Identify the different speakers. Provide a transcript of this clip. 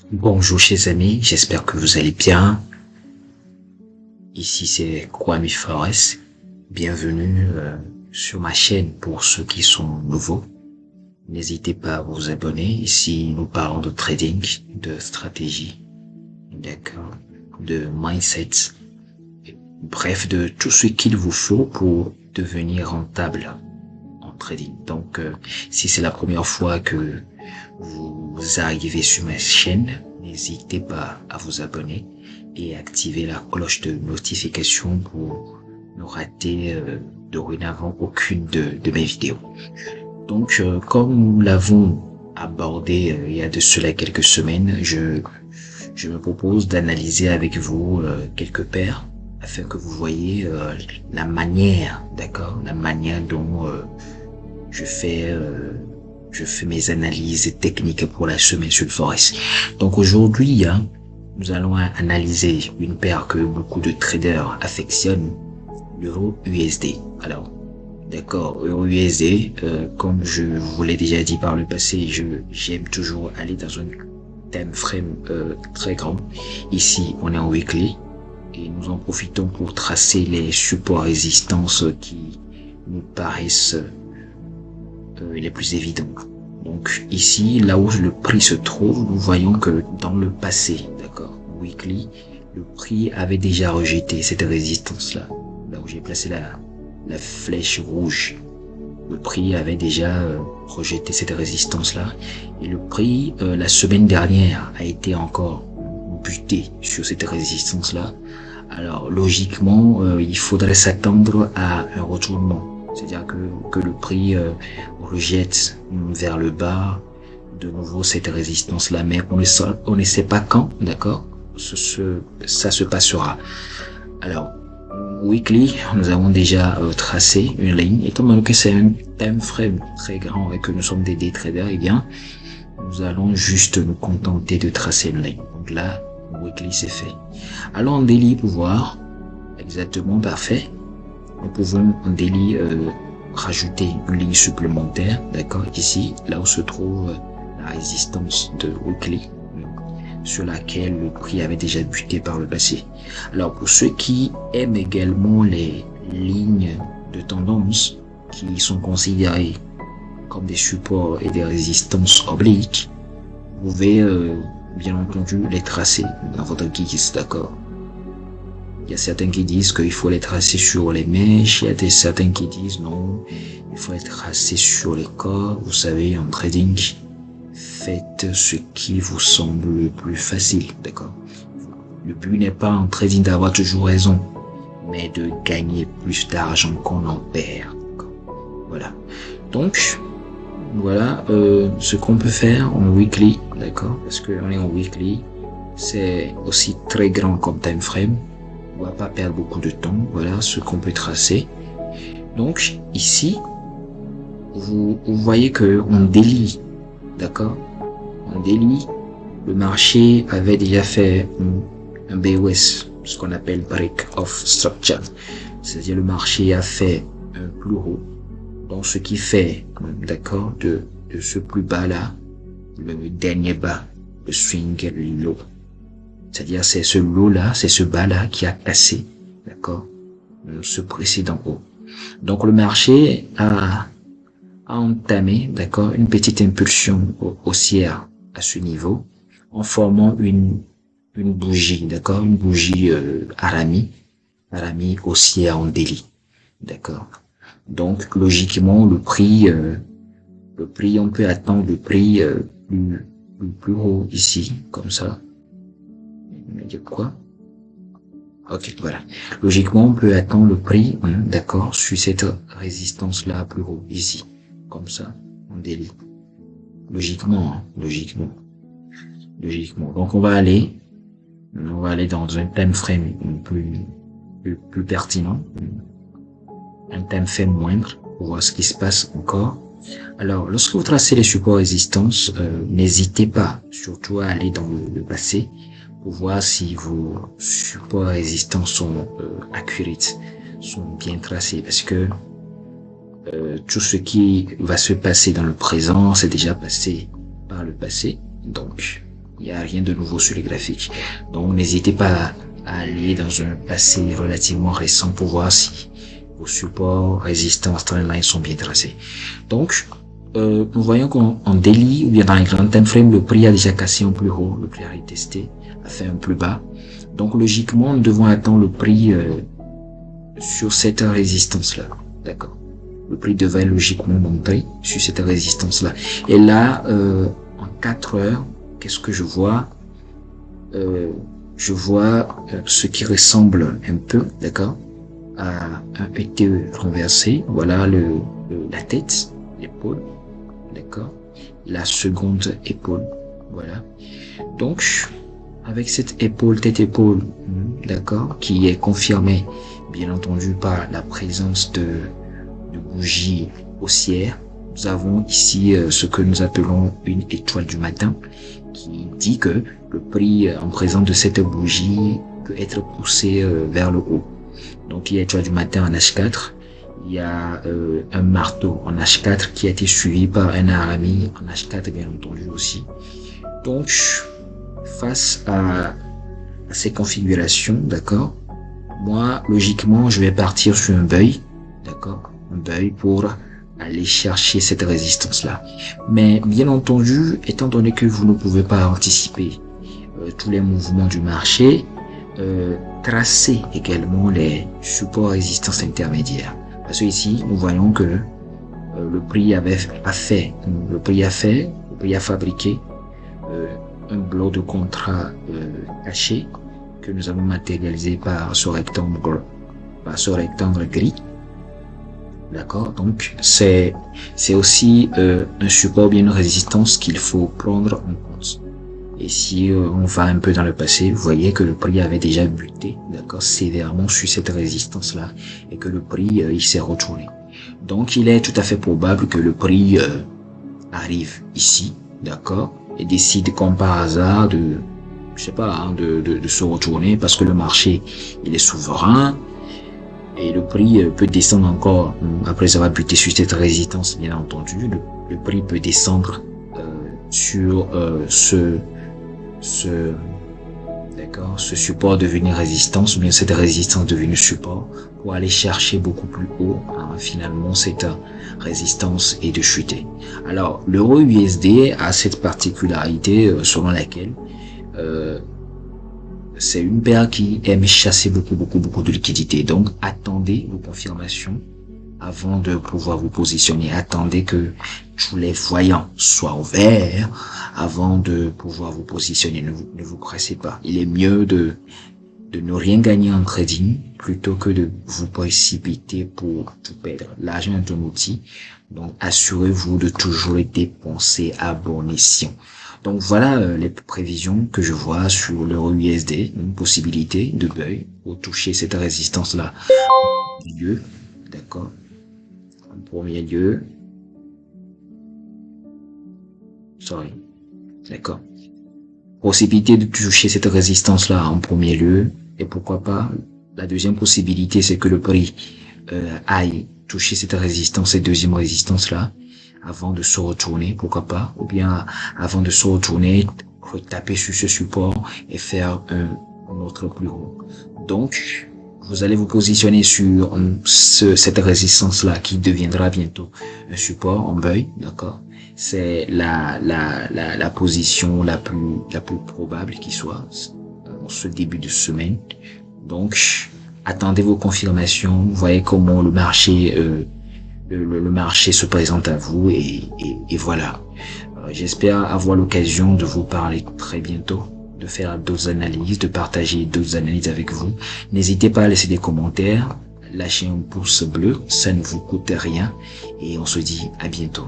Speaker 1: Bonjour chers amis, j'espère que vous allez bien. Ici c'est Kwame Forest. Bienvenue sur ma chaîne pour ceux qui sont nouveaux. N'hésitez pas à vous abonner. Ici nous parlons de trading, de stratégie, d'accord, de mindset, bref de tout ce qu'il vous faut pour devenir rentable en trading. Donc si c'est la première fois que vous arrivez sur ma chaîne, n'hésitez pas à vous abonner et activer la cloche de notification pour ne rater dorénavant aucune de mes vidéos. Donc, comme nous l'avons abordé il y a de cela quelques semaines, je me propose d'analyser avec vous quelques paires afin que vous voyez la manière, d'accord, la manière dont je fais mes analyses techniques pour la semaine sur le Forex. Donc aujourd'hui, nous allons analyser une paire que beaucoup de traders affectionnent, l'euro USD. Alors, d'accord, euro USD, comme je vous l'ai déjà dit par le passé, j'aime toujours aller dans un time frame très grand. Ici, on est en weekly et nous en profitons pour tracer les supports résistances qui nous paraissent les plus évidents. Donc ici, là où le prix se trouve, nous voyons que dans le passé, d'accord, weekly, le prix avait déjà rejeté cette résistance-là. Là où j'ai placé la flèche rouge, le prix avait déjà rejeté cette résistance-là. Et le prix, la semaine dernière, a été encore buté sur cette résistance-là. Alors logiquement, il faudrait s'attendre à un retournement. C'est-à-dire que le prix rejette vers le bas de nouveau cette résistance-là, mais on ne sait pas quand, d'accord, ça se passera. Alors, weekly, nous avons déjà tracé une ligne. Étant donné que c'est un time frame très grand et que nous sommes des day traders, eh bien, nous allons juste nous contenter de tracer une ligne. Donc là, weekly, c'est fait. Allons en daily pour voir. Exactement, parfait. Nous pouvons en daily rajouter une ligne supplémentaire, d'accord, ici, là où se trouve la résistance de weekly, sur laquelle le prix avait déjà buté par le passé. Alors pour ceux qui aiment également les lignes de tendance qui sont considérées comme des supports et des résistances obliques, vous pouvez bien entendu les tracer dans votre guide, d'accord. Il y a certains qui disent qu'il faut les tracer sur les mèches, il y a certains qui disent non, il faut les tracer sur les corps. Vous savez, en trading, faites ce qui vous semble le plus facile, d'accord. Le but n'est pas en trading d'avoir toujours raison, mais de gagner plus d'argent qu'on en perd. Voilà. Donc, voilà ce qu'on peut faire en weekly, d'accord, parce qu'on est en weekly, c'est aussi très grand comme time frame. On va pas perdre beaucoup de temps. Voilà ce qu'on peut tracer. Donc ici, vous voyez que on délie, d'accord, on délie. Le marché avait déjà fait un BOS, ce qu'on appelle break of structure, c'est-à-dire le marché a fait un plus haut. Donc ce qui fait, d'accord, de ce plus bas là, le dernier bas, le swing low. C'est-à-dire c'est ce lot-là, c'est ce bas-là qui a cassé, d'accord, ce précédent haut. Donc le marché a entamé, d'accord, une petite impulsion haussière à ce niveau en formant une bougie, d'accord, une bougie Arami haussière en daily, d'accord. Donc logiquement le prix, on peut attendre le prix plus haut ici, comme ça. Dire quoi? Ok, voilà. Logiquement, on peut attendre le prix, d'accord, sur cette résistance-là plus haut, ici, comme ça, on délie. Logiquement. Donc, on va aller dans un time frame plus pertinent, un time frame moindre, pour voir ce qui se passe encore. Alors, lorsque vous tracez les supports résistance, n'hésitez pas, surtout à aller dans le passé, pour voir si vos supports résistants sont accurate, sont bien tracés, parce que tout ce qui va se passer dans le présent s'est déjà passé par le passé. Donc, Il n'y a rien de nouveau sur les graphiques. Donc, n'hésitez pas à aller dans un passé relativement récent pour voir si vos supports, résistance, trendline sont bien tracés. Donc, nous voyons qu'en daily ou bien dans les grands time frames, le prix a déjà cassé un plus haut, le prix a retesté, a fait un plus bas. Donc, logiquement, nous devons attendre le prix sur cette résistance-là. D'accord. Le prix devait logiquement monter sur cette résistance-là. Et là, en 4 heures, qu'est-ce que je vois? Je vois ce qui ressemble un peu, d'accord, à un PT renversé. Voilà la tête, l'épaule, d'accord, la seconde épaule, voilà. Donc, avec cette épaule, tête-épaule, d'accord, qui est confirmée, bien entendu, par la présence de bougies haussières, nous avons ici ce que nous appelons une étoile du matin, qui dit que le prix en présence de cette bougie peut être poussé vers le haut. Donc, il y a étoile du matin en H4, il y a un marteau en H4 qui a été suivi par un harami en H4, bien entendu aussi. Donc, face à ces configurations, d'accord, moi, logiquement, je vais partir sur un buy, d'accord, un buy pour aller chercher cette résistance-là. Mais bien entendu, étant donné que vous ne pouvez pas anticiper tous les mouvements du marché, tracer également les supports résistance intermédiaires. Parce que ici, nous voyons que le prix a fabriqué un bloc de contrat caché que nous avons matérialisé par ce rectangle gris. D'accord, donc c'est aussi un support bien une résistance qu'il faut prendre en compte. Et si on va un peu dans le passé, vous voyez que le prix avait déjà buté, d'accord, sévèrement sur cette résistance-là, et que le prix il s'est retourné. Donc il est tout à fait probable que le prix arrive ici, d'accord, et décide comme par hasard de se retourner parce que le marché il est souverain. Et le prix peut descendre encore après avoir buté sur cette résistance, bien entendu. Le prix peut descendre sur ce support devenu résistance, ou bien cette résistance devenue support, pour aller chercher beaucoup plus haut, finalement, cette résistance et de chuter. Alors, l'euro USD a cette particularité selon laquelle c'est une paire qui aime chasser beaucoup de liquidités. Donc, attendez vos confirmations avant de pouvoir vous positionner. Attendez que tous les voyants soient ouverts avant de pouvoir vous positionner. Ne vous pressez pas. Il est mieux de ne rien gagner en trading plutôt que de vous précipiter pour tout perdre. L'argent est un outil. Donc, assurez-vous de toujours les dépenser à bon escient. Donc voilà les prévisions que je vois sur l'euro USD, une possibilité de buy pour toucher cette résistance-là. En premier lieu, d'accord. En premier lieu, d'accord. Possibilité de toucher cette résistance-là en premier lieu, et pourquoi pas. La deuxième possibilité, c'est que le prix aille toucher cette résistance, cette deuxième résistance-là, avant de se retourner, pourquoi pas, ou bien avant de se retourner, retaper sur ce support et faire un autre plus haut. Donc, vous allez vous positionner sur cette résistance-là qui deviendra bientôt un support en buy, d'accord. C'est la position la plus probable qui soit en ce début de semaine. Donc, attendez vos confirmations, voyez comment le marché le marché se présente à vous et voilà. J'espère avoir l'occasion de vous parler très bientôt, de faire d'autres analyses, de partager d'autres analyses avec vous. N'hésitez pas à laisser des commentaires, lâcher un pouce bleu, ça ne vous coûte rien et on se dit à bientôt.